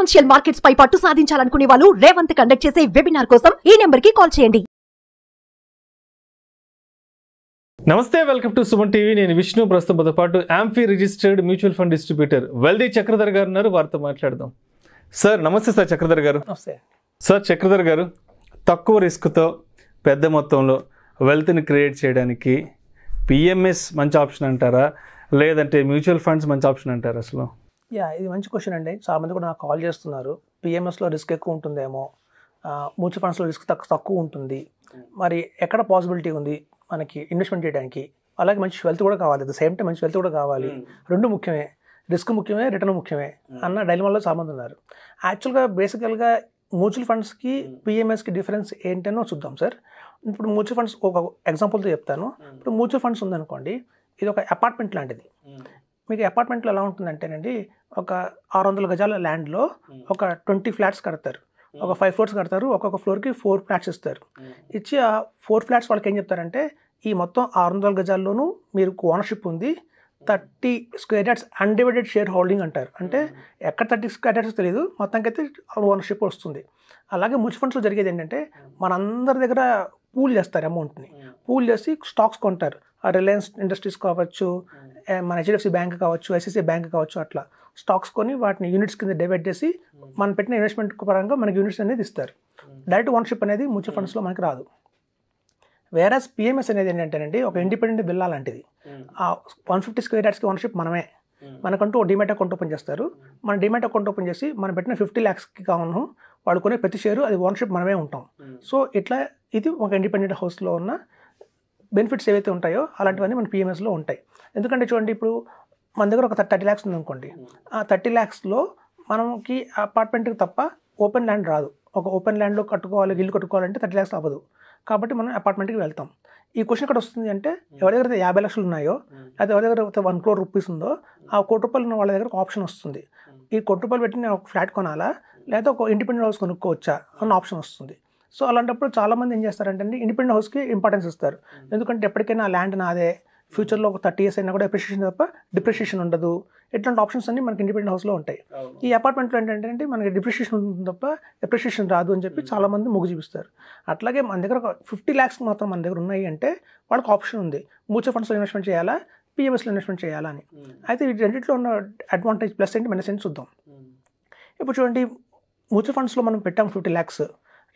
Financial markets పై పట్టు సాధించాలనుకునే వాళ్ళు Revanth conduct చేసే వెబినార్ కోసం ఈ నెంబర్ కి కాల్ చేయండి. నమస్తే, వెల్కమ్ టు సుమన్ టీవీ. నేను విష్ణు. ప్రస్తుతంతో పాటు amphi registered mutual fund distributor wealthy Chakradhar గారు ఉన్నారు. వారితో మాట్లాడదాం. సార్ నమస్తే. సార్ చక్రధర్ గారు. నమస్తే సార్. చక్రధర్ గారు, తక్కువ రిస్క్తో పెద్ద మొత్తంలో వెల్త్ని క్రియేట్ చేయడానికి పిఎంఎస్ మంచి ఆప్షన్ అంటారా, లేదంటే మ్యూచువల్ ఫండ్స్ మంచి ఆప్షన్ అంటారా? అసలు ఇది మంచి క్వశ్చన్ అండి. చాలా మంది కూడా నాకు కాల్ చేస్తున్నారు. పిఎంఎస్లో రిస్క్ ఎక్కువ ఉంటుందేమో, మ్యూచువల్ ఫండ్స్లో రిస్క్ తక్కువ ఉంటుంది, మరి ఎక్కడ పాసిబిలిటీ ఉంది మనకి ఇన్వెస్ట్మెంట్ చేయడానికి, అలాగే మంచి వెల్త్ కూడా కావాలి, అట్ ద సేమ్ టైం మంచి వెల్త్ కూడా కావాలి, రెండు ముఖ్యమే, రిస్క్ ముఖ్యమే, రిటర్న్ ముఖ్యమే అన్న డైలమాలో చాలా మంది ఉన్నారు. యాక్చువల్గా బేసికల్గా మ్యూచువల్ ఫండ్స్కి పిఎంఎస్కి డిఫరెన్స్ ఏంటనో చూద్దాం సార్. ఇప్పుడు మ్యూచువల్ ఫండ్స్ ఒక ఎగ్జాంపుల్తో చెప్తాను. ఇప్పుడు మ్యూచువల్ ఫండ్స్ ఉందనుకోండి, ఇది ఒక అపార్ట్మెంట్ లాంటిది. మీకు అపార్ట్మెంట్లో ఎలా ఉంటుందంటేనండి, ఒక 600 గజాల ల్యాండ్లో ఒక 20 ఫ్లాట్స్ కడతారు, ఒక 5 ఫ్లోర్స్ కడతారు, ఒక్కొక్క ఫ్లోర్కి 4 ఫ్లాట్స్ ఇస్తారు. ఇచ్చి ఆ 4 ఫ్లాట్స్ వాళ్ళకి ఏం చెప్తారంటే, ఈ మొత్తం 600 గజాల్లోనూ మీరు ఓనర్షిప్ ఉంది, 30 square yards undivided share holding అంటారు. అంటే ఎక్కడ 30 స్క్వేర్ యార్డ్స్ తెలియదు, మొత్తానికైతే ఓనర్షిప్ వస్తుంది. అలాగే మ్యూచువల్ ఫండ్స్లో జరిగేది ఏంటంటే, మనందరి దగ్గర పూల్ చేస్తారు, అమౌంట్ని పూల్ చేసి స్టాక్స్ కొంటారు. రిలయన్స్ ఇండస్ట్రీస్ కావచ్చు, మన హెచ్డిఎఫ్సి బ్యాంక్ కావచ్చు, ఐసిఐసిఐ బ్యాంక్ కావచ్చు, అట్లా స్టాక్స్ కొని వాటిని యూనిట్స్ కింద డివైడ్ చేసి మనం పెట్టిన ఇన్వెస్ట్మెంట్ పరంగా మనకి యూనిట్స్ అనేది ఇస్తారు. డైరెక్ట్ ఓనర్షిప్ అనేది మ్యూచువల్ ఫండ్స్లో మనకి రాదు. వేరస్ పిఎంఎస్ అనేది ఏంటంటేనండి, ఒక ఇండిపెండెంట్ బిల్లా లాంటిది. ఆ 150 స్క్వేర్ యార్డ్స్కి ఓనర్షిప్ మనమే. మనకంటూ ఒక డిమాట్ అకౌంట్ ఓపెన్ చేస్తారు. మన డిమాట్ అకౌంట్ ఓపెన్ చేసి మనం పెట్టిన 50 lakhsకి కావును వాళ్ళు కొనే ప్రతి షేరు అది ఓనర్షిప్ మనమే ఉంటాం. సో ఇట్లా ఇది ఒక ఇండిపెండెంట్ హౌస్లో ఉన్న బెనిఫిట్స్ ఏవైతే ఉంటాయో అలాంటివన్నీ మన పిఎంఎస్లో ఉంటాయి. ఎందుకంటే చూడండి, ఇప్పుడు మన దగ్గర ఒక 30 lakhs ఉందనుకోండి, ఆ 30 lakhsలో మనకి అపార్ట్మెంట్కి తప్ప ఓపెన్ ల్యాండ్ రాదు. ఒక ఓపెన్ ల్యాండ్లో కట్టుకోవాలి, ఇల్లు కట్టుకోవాలంటే 30 lakhs అవ్వదు. కాబట్టి మనం అపార్ట్మెంట్కి వెళ్తాం. ఈ క్వశ్చన్ ఇక్కడ వస్తుంది అంటే, ఎవరి దగ్గర 50 లక్షలు ఉన్నాయో, లేదా ఎవరి దగ్గర 1 crore rupees ఉందో, ఆ 1 కోటి రూపాయలు ఉన్న వాళ్ళ దగ్గర ఒక ఆప్షన్ వస్తుంది. ఈ 1 కోటి రూపాయలు పెట్టి నేను ఒక ఫ్లాట్ కొనాలా, లేదా ఒక ఇండిపెండెంట్ హౌస్ కొనుక్కోవచ్చా అన్న ఆప్షన్ వస్తుంది. సో అలాంటప్పుడు చాలామంది ఏం చేస్తారంటే, ఇండిపెండెంట్ హౌస్కి ఇంపార్టెన్స్ ఇస్తారు. ఎందుకంటే ఎప్పటికైనా ల్యాండ్ నాదే, ఫ్యూచర్లో ఒక 30 years అయినా కూడా ఎప్రిషియేషన్ తప్ప డిప్రిషియేషన్ ఉండదు. ఇట్లాంటి ఆప్షన్స్ అన్ని మనకి ఇండిపెండెంట్ హౌస్లో ఉంటాయి. ఈ అపార్ట్మెంట్లో ఏంటంటే మనకి డిప్రిషియేషన్ ఉంటుంది తప్ప ఎప్రిషియేషన్ రాదు అని చెప్పి చాలామంది మొగ్గు చూపిస్తారు. అట్లాగే మన దగ్గర ఒక 50 lakhs మాత్రం మన దగ్గర ఉన్నాయి అంటే వాళ్ళకి ఆప్షన్ ఉంది, మ్యూచువల్ ఫండ్స్లో ఇన్వెస్ట్మెంట్ చేయాలా, పిఎంఎస్లో ఇన్వెస్ట్మెంట్ చేయాలా అని. అయితే వీటి రెండింటిలో ఉన్న అడ్వాంటేజ్ ప్లస్ ఏంటి, మైనస్ ఏంటి చూద్దాం. ఇప్పుడు చూడండి, మ్యూచువల్ ఫండ్స్లో మనం పెట్టాం 50 lakhs.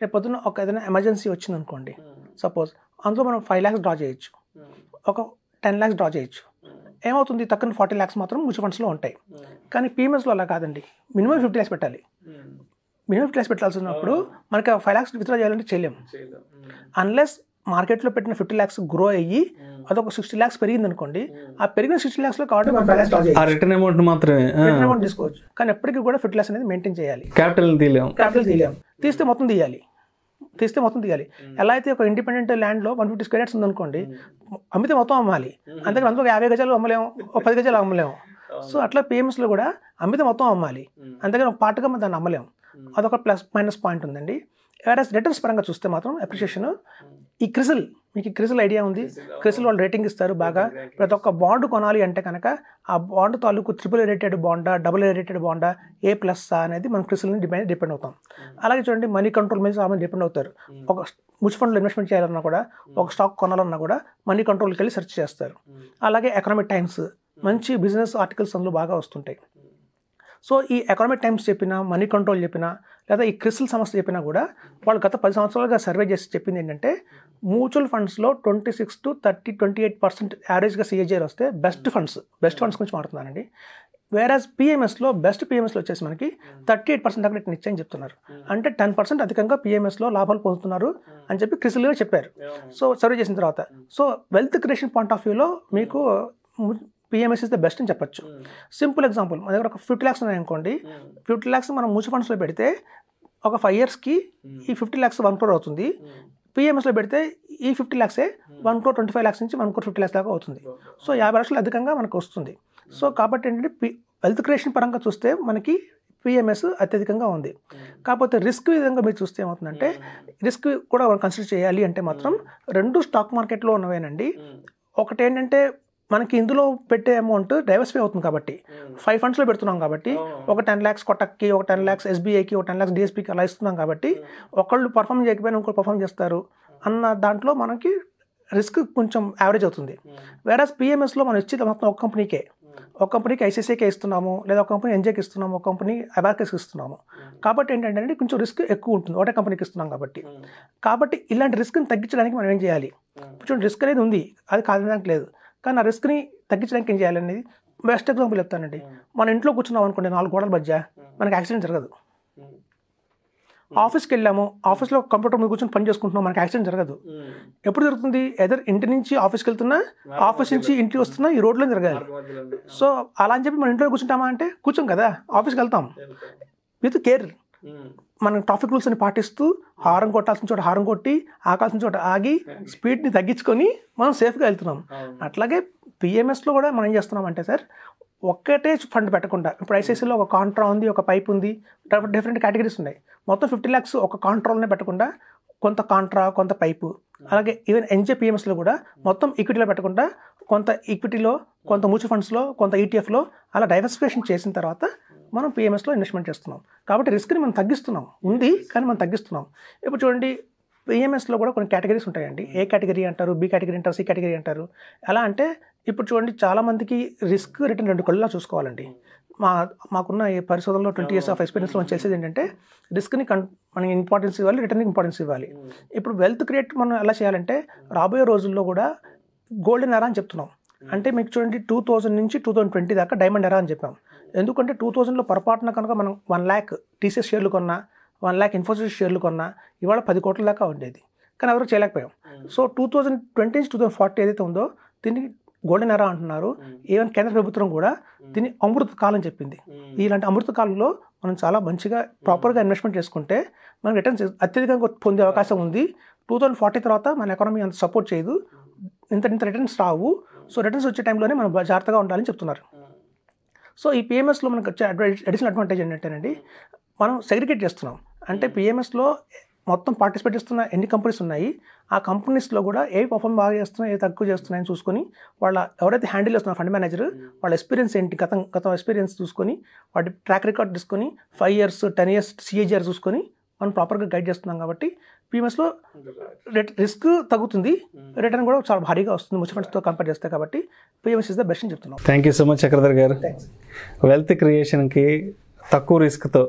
రేపు పొద్దున్న ఒక ఏదైనా ఎమర్జెన్సీ వచ్చింది అనుకోండి, సపోజ్ అందులో మనం 5 lakhs డ్రా చేయొచ్చు, ఒక 10 lakhs డ్రా చేయొచ్చు. ఏమవుతుంది, తక్కువ 40 lakhs మాత్రం మ్యూచువల్ ఫండ్స్లో ఉంటాయి. కానీ పిఎంఎస్లో అలా కాదండి, మినిమం 50 lakhs పెట్టాలి. మినిమం 50 lakhs పెట్టాల్సినప్పుడు మనకి 5 lakhs విత్డ్రా చేయాలంటే చేయలేము. అన్లెస్ మార్కెట్లో పెట్టిన 50 lakhs గ్రో అయ్యి అదొక 60 lakhs పెరిగింది అనుకోండి, ఆ పెరిగిన 60 lakhsలో కాబట్టి మనం 5 lakhs డ్రా చేయొచ్చు, రిటర్న్ అమౌంట్ మాత్రమే రిటర్న్ అమౌంట్ తీసుకోవచ్చు. కానీ ఎప్పటికీ కూడా 50 lakhs అనేది మెయింటైన్ చేయాలి. క్యాపిటల్ తీయలేము. తీస్తే మొత్తం తీయాలి. ఎలా అయితే ఒక ఇండిపెండెంట్ ల్యాండ్లో 150 స్క్వేర్ యార్డ్స్ ఉందనుకోండి, అమ్మితే మొత్తం అమ్మాలి. అంతేకాని అందులో 50 గజాలు అమ్మలేము, ఒక 10 గజాలు అమ్మలేము. సో అట్లా పిఎంఎస్లో కూడా అమ్మితే మొత్తం అమ్మాలి, అంతేకాని ఒక పార్ట్గా దాన్ని అమ్మలేము. అదొక ప్లస్ మైనస్ పాయింట్ ఉందండి. వేరే రిటర్న్స్ పరంగా చూస్తే మాత్రం అప్రిషియేషన్, ఈ క్రిసిల్, మీకు క్రిసిల్ ఐడియా ఉంది, క్రిసిల్ వాళ్ళు రేటింగ్ ఇస్తారు బాగా. ప్రతి ఒక్క బాండ్ కొనాలి అంటే కనుక ఆ బాండ్ తాలూకు AAA రేటెడ్ బాండా, AA రేటెడ్ బాండా, A+ అనేది మనం క్రిసిల్ని డిపెండ్ అవుతాం. అలాగే చూడండి, మనీ కంట్రోల్ మీద చాలా డిపెండ్ అవుతారు. ఒక మ్యూచువల్ ఫండ్లో ఇన్వెస్ట్మెంట్ చేయాలన్నా కూడా, ఒక స్టాక్ కొనాలన్నా కూడా మనీ కంట్రోల్కి వెళ్ళి సెర్చ్ చేస్తారు. అలాగే ఎకనామిక్ టైమ్స్, మంచి బిజినెస్ ఆర్టికల్స్ అందులో బాగా వస్తుంటాయి. సో ఈ ఎకనామిక్ టైమ్స్ చెప్పినా, మనీ కంట్రోల్ చెప్పినా, లేదా ఈ క్రిసిల్ సమస్య చెప్పినా కూడా వాళ్ళు గత 10 సంవత్సరాలుగా సర్వే చేసి చెప్పింది ఏంటంటే, మ్యూచువల్ ఫండ్స్లో 26 to 28% యావరేజ్గా CAGR వస్తే బెస్ట్ ఫండ్స్ గురించి మాట్లాడుతున్నానండి. వేరాజ్ పిఎంఎస్లో వచ్చేసి మనకి 38% దాకా రిటర్న్ ఇచ్చాయని చెప్తున్నారు. అంటే 10% అధికంగా పిఎంఎస్లో లాభాలు పొందుతున్నారు అని చెప్పి క్రిసిల్గా చెప్పారు. సో సర్వే చేసిన తర్వాత, so wealth creation point of వ్యూలో మీకు పిఎంఎస్ ఇస్ ద బెస్ట్ అని చెప్పొచ్చు. సింపుల్ ఎగ్జాంపుల్, మన దగ్గర ఒక 50 lakhs ఉన్నాయనుకోండి, 50 lakhs మనం మ్యూచువల్ ఫండ్స్లో పెడితే ఒక 5 yearsకి ఈ 50 lakhs 1 crore అవుతుంది. పిఎంఎస్లో పెడితే ఈ 50 lakhs 1,25 lakhs నుంచి 1,50 lakhs దాకా అవుతుంది. సో 50 లక్షలు అధికంగా మనకు వస్తుంది. సో కాబట్టి ఏంటంటే వెల్త్ క్రియేషన్ పరంగా చూస్తే మనకి పిఎంఎస్ అత్యధికంగా ఉంది. కాకపోతే రిస్క్ విధంగా మీరు చూస్తే ఏమవుతుందంటే, రిస్క్ కూడా కన్సిడర్ చేయాలి అంటే మాత్రం రెండు స్టాక్ మార్కెట్లో ఉన్నవేనండి. ఒకటి ఏంటంటే మనకి ఇందులో పెట్టే అమౌంట్ డైవర్సిఫై అవుతుంది కాబట్టి 5 ఫండ్స్లో పెడుతున్నాం కాబట్టి ఒక 10 lakhs కొటక్కి, ఒక 10 lakhs SBIకి, ఒక 10 lakhs DSPకి అలా ఇస్తున్నాం కాబట్టి ఒకళ్ళు పర్ఫామ్ చేయకపోయినా ఇంకొకరు పర్ఫామ్ చేస్తారు అన్న దాంట్లో మనకి రిస్క్ కొంచెం యావరేజ్ అవుతుంది. వేరేస్ పిఎంఎస్లో మనం ఇచ్చేది మొత్తం ఒక కంపెనీకి ఐసిఐసిఐకే ఇస్తున్నాము, లేదా ఒక కంపెనీ ఎన్జేకి ఇస్తున్నాము, ఒక కంపెనీ అబాకస్కి ఇస్తున్నాము. కాబట్టి ఏంటంటే కొంచెం రిస్క్ ఎక్కువ ఉంటుంది ఒకటే కంపెనీకి ఇస్తున్నాం కాబట్టి ఇలాంటి రిస్క్ని తగ్గించడానికి మనం ఏం చేయాలి? చూడండి, రిస్క్ అనేది ఉంది, అది కాదనడానికి లేదు, కానీ ఆ రిస్క్ని తగ్గించడానికి ఏం చేయాలనేది బెస్ట్ ఎగ్జాంపుల్ చెప్తానండి. మన ఇంట్లో కూర్చున్నాం అనుకోండి 4 గోడల మధ్య, మనకి యాక్సిడెంట్ జరగదు. ఆఫీస్కి వెళ్ళాము, ఆఫీస్లో కంప్యూటర్ మీద కూర్చొని పని చేసుకుంటున్నాం, మనకి యాక్సిడెంట్ జరగదు. ఎప్పుడు జరుగుతుంది? ఎదర్ ఇంటి నుంచి ఆఫీస్కి వెళ్తున్నా, ఆఫీస్ నుంచి ఇంటికి వస్తున్నా ఈ రోడ్లో జరగాలి. సో అలా అని చెప్పి మన ఇంట్లో కూర్చుంటామా అంటే కూర్చోం కదా, ఆఫీస్కి వెళ్తాం విత్ కేర్. మనం ట్రాఫిక్ రూల్స్ అని పాటిస్తూ హారం కొట్టాల్సిన చోట హారం కొట్టి, ఆగాల్సిన చోట ఆగి, స్పీడ్ని తగ్గించుకొని మనం సేఫ్గా వెళ్తున్నాం. అట్లాగే పిఎంఎస్లో కూడా మనం ఏం చేస్తున్నాం అంటే సార్, ఒక్కటే ఫండ్ పెట్టకుండా, ఇప్పుడు ఐసిఐసిలో ఒక కాంట్రా ఉంది, ఒక పైప్ ఉంది, డిఫరెంట్ కేటగిరీస్ ఉన్నాయి. మొత్తం 50 lakhs ఒక కాంట్రాలోనే పెట్టకుండా కొంత కాంట్రా, కొంత పైపు, అలాగే ఈవెన్ ఎన్జేపిఎంఎస్లో కూడా మొత్తం ఈక్విటీలో పెట్టకుండా కొంత ఈక్విటీలో, కొంత మ్యూచువల్ ఫండ్స్లో, కొంత ఈటీఎఫ్లో అలా డైవర్సిఫికేషన్ చేసిన తర్వాత మనం పిఎంఎస్లో ఇన్వెస్ట్మెంట్ చేస్తున్నాం. కాబట్టి రిస్క్ని మనం తగ్గిస్తున్నాం, ఉంది కానీ మనం తగ్గిస్తున్నాం. ఇప్పుడు చూడండి, పిఎంఎస్లో కూడా కొన్ని కేటగిరీస్ ఉంటాయండి. ఏ కేటగిరీ అంటారు, బి కేటగిరీ అంటారు, సి కేటగిరీ అంటారు. ఎలా అంటే ఇప్పుడు చూడండి, చాలామందికి రిస్క్ రిటర్న్ 2 కళ్ళలా చూసుకోవాలండి. మాకున్న ఈ పరిశోధనలో 20 years ఆఫ్ ఎక్స్పీరియన్స్లో మనం చేసేది ఏంటంటే, రిస్క్ని మనకి ఇంపార్టెన్స్ ఇవ్వాలి, రిటర్న్కి ఇంపార్టెన్స్ ఇవ్వాలి. ఇప్పుడు వెల్త్ క్రియేట్ మనం ఎలా చేయాలంటే, రాబోయే రోజుల్లో కూడా గోల్డెన్ ఎరా అని చెప్తున్నాం. అంటే మీకు చూడండి, 2000 నుంచి 2020 దాకా డైమండ్ ఎరా అని చెప్పాం. ఎందుకంటే 2000లో పొరపాటున కనుక మనం 1 lakh టీసీఎస్ షేర్లు కొన్నా, 1 lakh ఇన్ఫోసిస్ షేర్లు కొన్నా ఇవాళ 10 కోట్ల దాకా ఉండేది, కానీ ఎవరు చేయలేకపోయాం. సో 2020 నుంచి 2040 ఏదైతే ఉందో దీన్ని గోల్డెన్ ఎరా అంటున్నారు. ఈవెన్ కేంద్ర ప్రభుత్వం కూడా దీన్ని అమృత కాలం చెప్పింది. ఇలాంటి అమృత కాలంలో మనం చాలా మంచిగా ప్రాపర్గా ఇన్వెస్ట్మెంట్ చేసుకుంటే మనకి రిటర్న్స్ అత్యధికంగా పొందే అవకాశం ఉంది. 2040 తర్వాత మన ఎకానమీ అంత సపోర్ట్ చేయదు, ఇంత రిటర్న్స్ రావు. సో రిటర్న్స్ వచ్చే టైంలోనే మనం జాగ్రత్తగా ఉండాలని చెప్తున్నారు. సో ఈ పిఎంఎస్లో మనకు వచ్చే అడిషనల్ అడ్వాంటేజ్ ఏంటంటేనండి, మనం సెగ్రిగేట్ చేస్తున్నాం. అంటే పిఎంఎస్లో మొత్తం పార్టిసిపేట్ చేస్తున్న ఎన్ని కంపెనీస్ ఉన్నాయి, ఆ కంపెనీస్లో కూడా ఏ పర్ఫార్మ్ బాగా చేస్తున్నాయి, ఏ తక్కువ చేస్తున్నాయని చూసుకొని, వాళ్ళ ఎవరైతే హ్యాండిల్ చేస్తున్నారు ఫండ్ మేనేజర్, వాళ్ళ ఎక్స్పీరియన్స్ ఏంటి, గతం ఎక్స్పీరియన్స్ చూసుకొని, వాటి ట్రాక్ రికార్డ్ తీసుకొని 5 years 10 years CAGR చూసుకొని మనం ప్రాపర్గా గైడ్ చేస్తున్నాం. కాబట్టి పిఎంఎస్లో రిస్క్ తగ్గుతుంది, రిటర్న్ కూడా చాలా భారీగా వస్తుంది మ్యూచువల్ ఫండ్స్తో కంపేర్ చేస్తే. కాబట్టి పిఎంఎస్ ఇస్ ద బెస్ట్ అని చెప్తున్నాం. Thank you so much Chakradhar గారు. వెల్త్ క్రియేషన్కి తక్కువ రిస్క్తో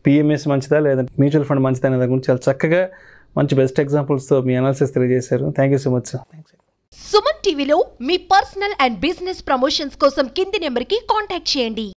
పిఎంఎస్ మంచిదా లేదా మ్యూచువల్ ఫండ్ మంచిదా అనే దాని గురించి చాలా చక్కగా మంచి బెస్ట్ ఎగ్జాంపుల్స్తో మీ అనాలిసిస్ తెలియజేశారు. Thank you so much sir. Suman టీవీలో మీ పర్సనల్ అండ్ బిజినెస్ ప్రమోషన్స్ కోసం కింది నెంబర్కి కాంటాక్ట్ చేయండి.